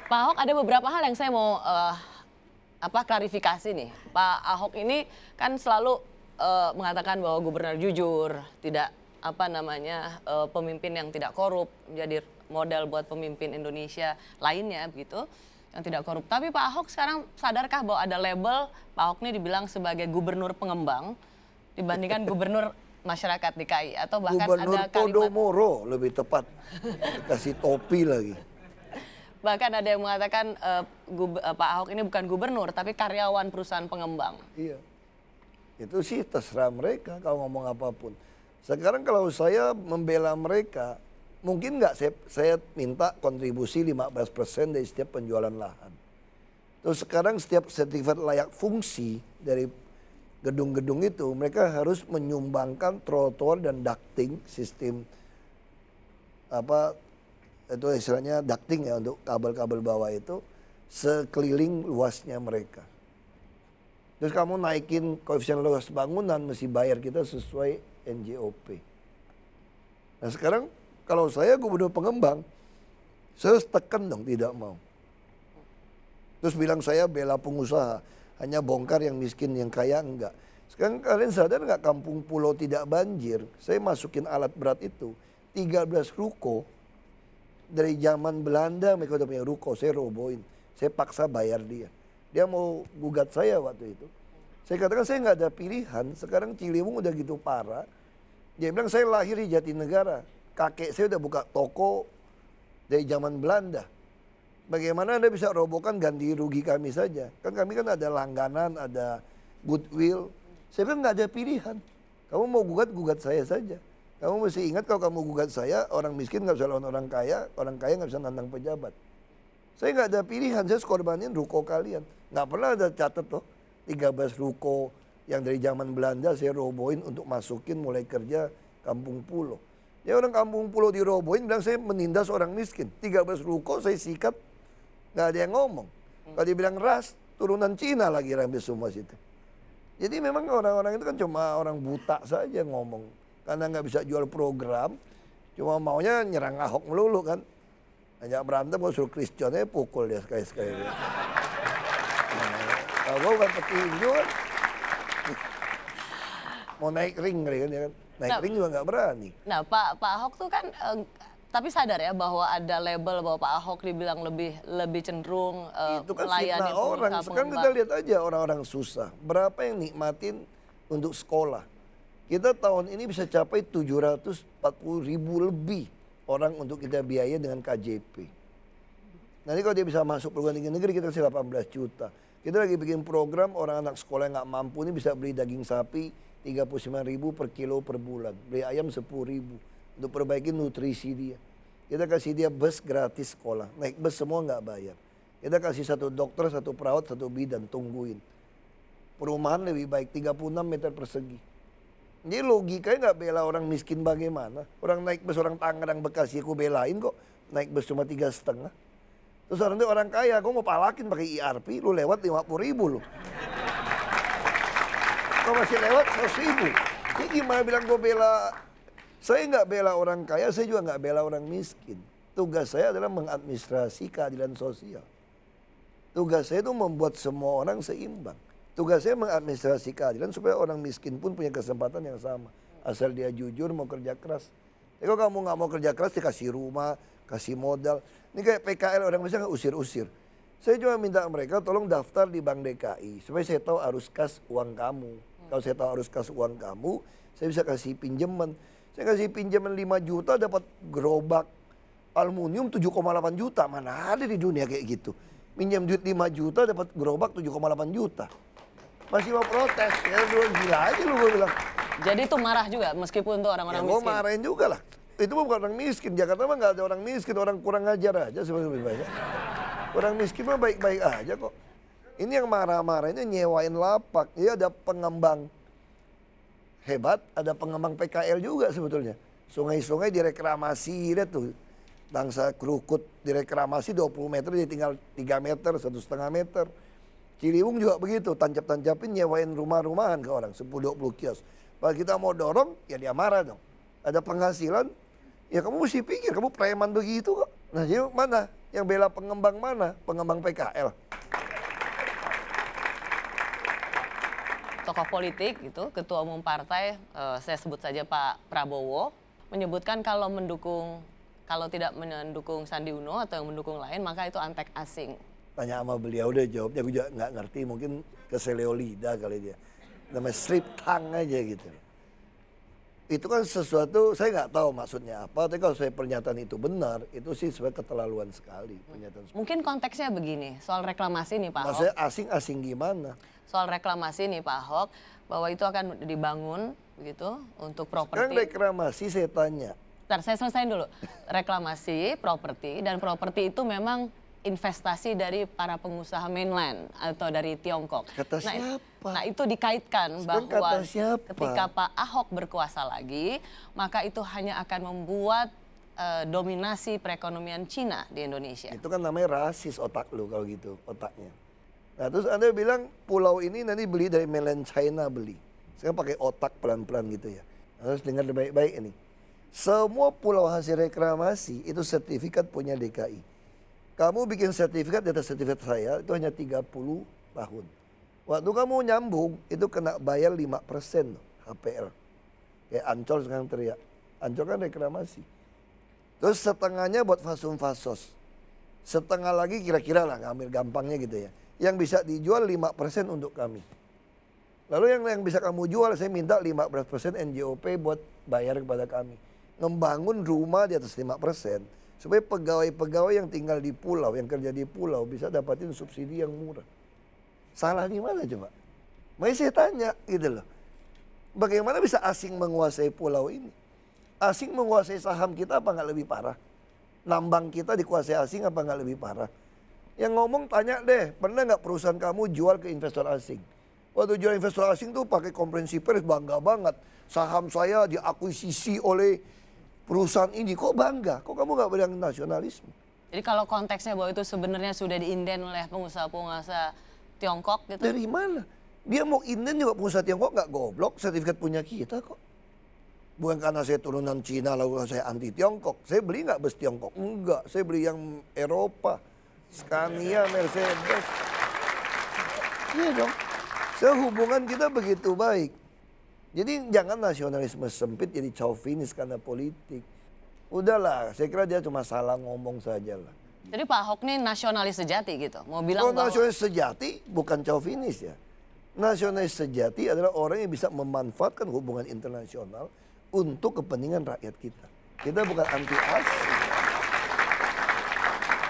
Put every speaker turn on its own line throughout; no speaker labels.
Pak Ahok, ada beberapa hal yang saya mau klarifikasi nih. Pak Ahok ini kan selalu mengatakan bahwa gubernur jujur, tidak pemimpin yang tidak korup, menjadi modal buat pemimpin Indonesia lainnya begitu, yang tidak korup. Tapi Pak Ahok sekarang sadarkah bahwa ada label Pak Ahok ini dibilang sebagai gubernur pengembang dibandingkan gubernur masyarakat DKI, atau bahkan
Gubernur
ada kalimat
Podomoro lebih tepat, kasih topi lagi.
bahkan ada yang mengatakan Pak Ahok ini bukan gubernur tapi karyawan perusahaan pengembang.
Iya, itu sih terserah mereka kalau ngomong apapun. Sekarang kalau saya membela mereka, mungkin nggak saya minta kontribusi 15% dari setiap penjualan lahan. Terus sekarang setiap sertifikat layak fungsi dari gedung-gedung itu, mereka harus menyumbangkan trotoar dan ducting, sistem itu istilahnya ducting ya, untuk kabel-kabel bawah itu sekeliling luasnya mereka. Terus kamu naikin koefisien luas bangunan, mesti bayar kita sesuai NJOP. Nah sekarang kalau saya gubernur pengembang, saya tekan dong, tidak mau. Terus bilang saya bela pengusaha, hanya bongkar yang miskin, yang kaya enggak. Sekarang kalian sadar nggak kampung pulau tidak banjir? Saya masukin alat berat itu, 13 ruko. Dari zaman Belanda mereka udah punya ruko, saya robohin. Saya paksa bayar dia. Dia mau gugat saya waktu itu. Saya katakan saya nggak ada pilihan, sekarang Ciliwung udah gitu parah. Dia bilang saya lahir di Jatinegara, kakek saya udah buka toko dari zaman Belanda. Bagaimana Anda bisa robohkan, ganti rugi kami saja? Kan kami kan ada langganan, ada goodwill. Saya bilang nggak ada pilihan. Kamu mau gugat, gugat saya saja. Kamu mesti ingat kalau kamu gugat saya, orang miskin nggak bisa lawan orang kaya nggak bisa nantang pejabat. Saya nggak ada pilihan, saya korbanin ruko kalian. Nggak pernah ada catat loh, 13 ruko yang dari zaman Belanda saya robohin untuk masukin mulai kerja kampung pulau. Ya orang kampung pulau dirobohin bilang saya menindas orang miskin. 13 ruko saya sikat, nggak ada yang ngomong. Kalau dibilang ras, turunan Cina lagi ambil semua situ. Jadi memang orang-orang itu kan cuma orang buta saja ngomong. Karena nggak bisa jual program, cuma maunya nyerang Ahok melulu kan. Hanya berantem, kalau suruh Christian aja pukul dia sekali-sekali. Kalau gue bukan petinju kan, mau naik ring kan, ya kan. Naik ring juga nggak berani.
Nah Pak Ahok tuh kan, tapi sadar ya bahwa ada label bahwa Pak Ahok dibilang lebih cenderung
itu kan
melayani
fitnah orang. Sekarang kita lihat aja orang-orang susah. Berapa yang nikmatin untuk sekolah. Kita tahun ini bisa capai 740.000 lebih orang untuk kita biaya dengan KJP. Nanti kalau dia bisa masuk perguruan tinggi negeri kita kasih 18 juta. Kita lagi bikin program orang anak sekolah yang nggak mampu ini bisa beli daging sapi 39.000 per kilo per bulan. Beli ayam 10.000 untuk perbaiki nutrisi dia. Kita kasih dia bus gratis sekolah. Naik bus semua nggak bayar. Kita kasih 1 dokter, 1 perawat, 1 bidan, tungguin. Perumahan lebih baik, 36 meter persegi. Jadi logikanya nggak bela orang miskin bagaimana? Orang naik bus, orang Tangerang Bekasi aku belain kok. Naik bus cuma 3,5. Terus orang kaya, aku mau palakin pakai IRP, lu lewat 50.000 lu. Kau masih lewat 100.000. Ini gimana bilang gue bela? Saya nggak bela orang kaya, saya juga nggak bela orang miskin. Tugas saya adalah mengadministrasi keadilan sosial. Tugas saya itu membuat semua orang seimbang. Tugas saya mengadministrasi keadilan supaya orang miskin pun punya kesempatan yang sama. Asal dia jujur mau kerja keras. Jadi kalau kamu nggak mau kerja keras, dikasih rumah, kasih modal. Ini kayak PKL, orang bisa nggak usir-usir. Saya cuma minta mereka tolong daftar di Bank DKI. Supaya saya tahu arus kas uang kamu. Kalau saya tahu arus kas uang kamu, saya bisa kasih pinjaman. Saya kasih pinjaman 5 juta dapat gerobak aluminium 7,8 juta. Mana ada di dunia kayak gitu. Minjam duit 5 juta dapat gerobak 7,8 juta. Masih mau protes, ya lu gila aja lu, gue bilang.
Jadi itu marah juga meskipun itu orang-orang
Ya,
miskin?
gue marahin juga lah. Itu bukan orang miskin, Jakarta mah gak ada orang miskin, orang kurang ajar aja sebenarnya banyak. Orang miskin mah baik-baik aja kok. Ini yang marah-marah ini nyewain lapak. Dia ada pengembang hebat, ada pengembang PKL juga sebetulnya. Sungai-sungai direklamasi, lihat tuh. Bangsa Krukut direklamasi 20 meter, dia tinggal 3 meter, 1,5 meter. Ciliwung juga begitu, tancap-tancapin nyewain rumah-rumahan ke orang, 10-20 kios. Kalau kita mau dorong, ya dia marah dong. Ada penghasilan, ya kamu mesti pikir, kamu preman begitu kok. Nah jadi mana? Yang bela pengembang mana? Pengembang PKL.
Tokoh politik itu, ketua umum partai, saya sebut saja Pak Prabowo, menyebutkan kalau tidak mendukung Sandi Uno atau yang mendukung lain, maka itu antek asing.
Tanya sama beliau udah jawabnya, gue juga nggak ngerti, mungkin keseleo lidah kali dia. Namanya slip tongue aja gitu. Itu kan sesuatu, saya nggak tahu maksudnya apa, tapi kalau saya pernyataan itu benar, itu sih sebenarnya keterlaluan sekali pernyataan.
Mungkin konteksnya begini, soal reklamasi nih Pak Ahok.
Maksudnya asing-asing gimana?
Soal reklamasi nih Pak Ahok, bahwa itu akan dibangun begitu untuk properti.
Sekarang reklamasi saya tanya.
Bentar, saya selesaiin dulu. Reklamasi, properti, dan properti itu memang investasi dari para pengusaha mainland atau dari Tiongkok.
Kata siapa?
Nah itu dikaitkan
Sekarang
bahwa
kata siapa?
ketika Pak Ahok berkuasa lagi, maka itu hanya akan membuat dominasi perekonomian Cina di Indonesia.
Itu kan namanya rasis otak lu kalau gitu, otaknya. Nah terus Anda bilang pulau ini nanti beli dari mainland China beli. Sekarang pakai otak pelan-pelan gitu ya. Harus dengar baik-baik ini. Semua pulau hasil reklamasi itu sertifikat punya DKI. Kamu bikin sertifikat di atas sertifikat saya itu hanya 30 tahun. Waktu kamu nyambung itu kena bayar 5% HPL. Kayak Ancol sekarang teriak. Ancol kan reklamasi. Terus setengahnya buat fasum-fasos. Setengah lagi kira-kira lah ngambil gampangnya gitu ya. Yang bisa dijual 5% untuk kami. Lalu yang bisa kamu jual saya minta 15% NJOP buat bayar kepada kami. Membangun rumah di atas 5%. Supaya pegawai-pegawai yang tinggal di pulau, yang kerja di pulau bisa dapatin subsidi yang murah. Salah di mana coba? Makanya saya tanya gitu loh. Bagaimana bisa asing menguasai pulau ini? Asing menguasai saham kita apa nggak lebih parah? Nambang kita dikuasai asing apa nggak lebih parah? Yang ngomong tanya deh, pernah nggak perusahaan kamu jual ke investor asing? Waktu jual investor asing tuh pakai konferensi pers bangga banget. Saham saya diakuisisi oleh perusahaan ini, kok bangga? Kok kamu nggak bilang nasionalisme?
Jadi kalau konteksnya bahwa itu sebenarnya sudah diinden oleh pengusaha-pengusaha Tiongkok gitu?
Dari mana? Dia mau inden juga pengusaha Tiongkok nggak goblok, sertifikat punya kita kok. Bukan karena saya turunan Cina lalu saya anti Tiongkok. Saya beli nggak bus Tiongkok? Enggak, saya beli yang Eropa. Scania, Mercedes. Iya dong. Hubungan kita begitu baik. Jadi jangan nasionalisme sempit jadi chauvinis karena politik. Udahlah, saya kira dia cuma salah ngomong saja lah.
Jadi Pak Ahok ini nasionalis sejati gitu? Mau bilang
bahwa nasionalis sejati bukan chauvinis ya. Nasionalis sejati adalah orang yang bisa memanfaatkan hubungan internasional untuk kepentingan rakyat kita. Kita bukan anti asing.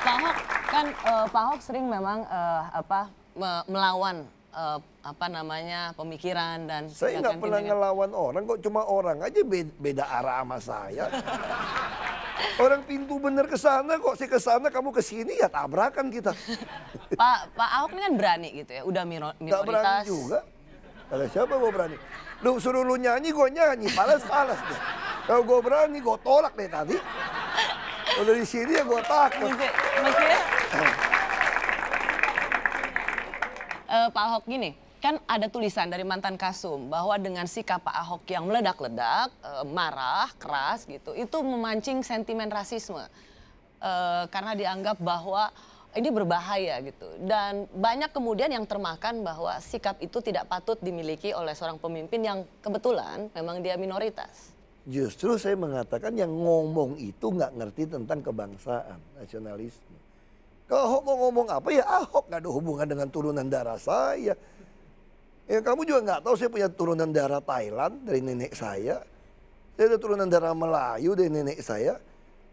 Pak Ahok kan Pak Ahok sering memang melawan pemikiran dan
saya nggak pernah ngelawan orang kok, cuma orang aja beda arah sama saya. Orang pintu bener ke sana kok, saya ke sana kamu ke sini ya tabrakan kita.
Pak Ahok ini kan berani gitu ya, udah minoritas.
Gak berani juga. Ada siapa gue berani? Lu suruh lu nyanyi gue nyanyi, palas-palas deh. Kalau gue berani gue tolak deh tadi. Kalau di sini ya gue takut.
Maksudnya Pak Ahok gini, kan ada tulisan dari mantan Kasum bahwa dengan sikap Pak Ahok yang meledak-ledak, marah, keras gitu, itu memancing sentimen rasisme. Karena dianggap bahwa ini berbahaya gitu. Dan banyak kemudian yang termakan bahwa sikap itu tidak patut dimiliki oleh seorang pemimpin yang kebetulan memang dia minoritas.
Justru saya mengatakan yang ngomong itu nggak ngerti tentang kebangsaan, nasionalisme. Kalau Ahok mau ngomong apa ya Ahok, nggak ada hubungan dengan turunan darah saya. Ya kamu juga nggak tahu saya punya turunan darah Thailand dari nenek saya. Saya ada turunan darah Melayu dari nenek saya.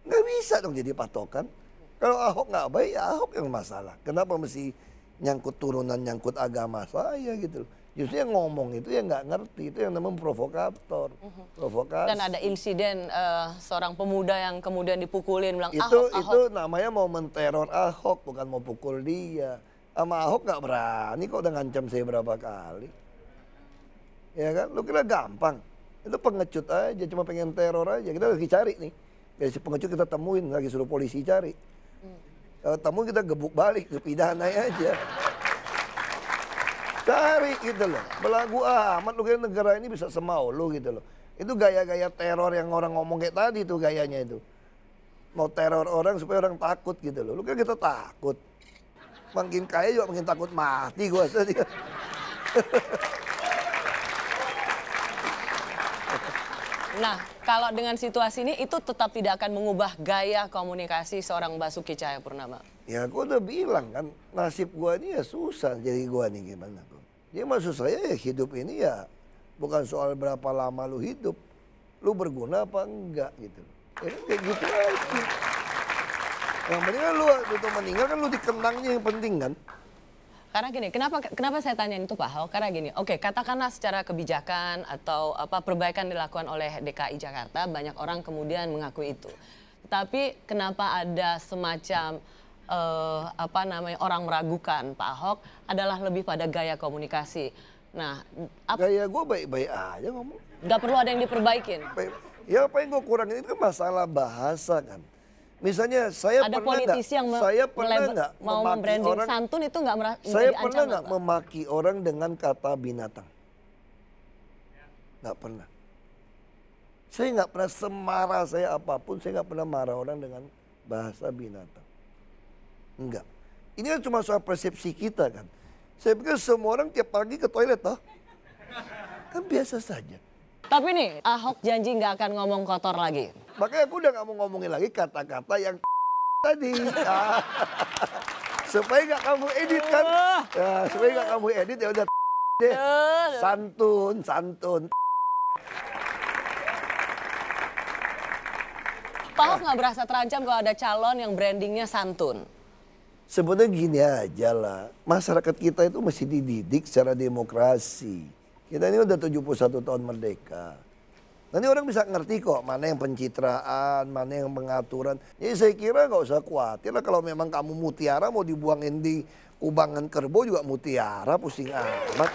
Nggak bisa dong jadi patokan. Kalau Ahok nggak baik ya Ahok yang masalah. Kenapa mesti nyangkut turunan, nyangkut agama saya gitu loh. Justru yang ngomong itu yang nggak ngerti, itu yang namanya provokator, provokasi.
Dan ada insiden seorang pemuda yang kemudian dipukulin, bilang
Ahok.
Ahok.
Itu namanya mau menteror Ahok, bukan mau pukul dia. Sama Ahok nggak berani kok udah ngancam saya berapa kali. Ya kan, lu kira gampang. Itu pengecut aja, cuma pengen teror aja. Kita lagi cari nih. Dari si pengecut kita temuin, lagi suruh polisi cari. Kalau temu kita gebuk balik, pidana aja. Cari gitu loh, belagu amat lu kira negara ini bisa semau lu gitu loh. Itu gaya-gaya teror yang orang ngomong kayak tadi tuh gayanya itu. mau teror orang supaya orang takut gitu loh. Lu kan kita takut. Makin kaya juga makin takut mati gua saja.
Nah, kalau dengan situasi ini itu tetap tidak akan mengubah gaya komunikasi seorang Basuki Cahayapurnama.
Ya gua udah bilang kan, nasib gua ini ya susah jadi gua nih gimana tuh. Jadi maksud saya ya hidup ini ya bukan soal berapa lama lu hidup. Lu berguna apa enggak gitu. Ya kayak gitu aja. Yang penting kan lu waktu meninggal kan lu dikenangnya yang penting kan.
Karena gini, kenapa saya tanyain itu Pak Ahok? Karena gini, oke, katakanlah secara kebijakan atau perbaikan dilakukan oleh DKI Jakarta, banyak orang kemudian mengakui itu. Tapi kenapa ada semacam orang meragukan Pak Ahok adalah lebih pada gaya komunikasi. Nah,
gaya gue baik-baik aja ngomong.
Nggak perlu ada yang diperbaikin.
Ya apa yang gue kurangin itu kan masalah bahasa kan. Misalnya saya
ada
pernah
politisi yang mau membranding orang, santun itu nggak
saya pernah nggak memaki orang dengan kata binatang? Nggak pernah. Saya nggak pernah semarah saya apapun, saya nggak pernah marah orang dengan bahasa binatang. Enggak. Ini kan cuma soal persepsi kita kan. Saya pikir semua orang tiap pagi ke toilet toh. Kan biasa saja.
Tapi nih, Ahok janji nggak akan ngomong kotor lagi.
Makanya aku udah gak mau ngomongin lagi kata-kata yang tadi. Supaya gak kamu edit kan. Ya, supaya gak kamu edit ya udah deh. Santun.
Pak Ahok gak berasa terancam kalau ada calon yang brandingnya santun?
Sebenarnya gini aja lah. Masyarakat kita itu mesti dididik secara demokrasi. Kita ini udah 71 tahun merdeka. Nanti orang bisa ngerti kok mana yang pencitraan, mana yang pengaturan. Jadi saya kira nggak usah khawatir lah kalau memang kamu mutiara mau dibuangin di kubangan kerbau juga mutiara, pusing amat.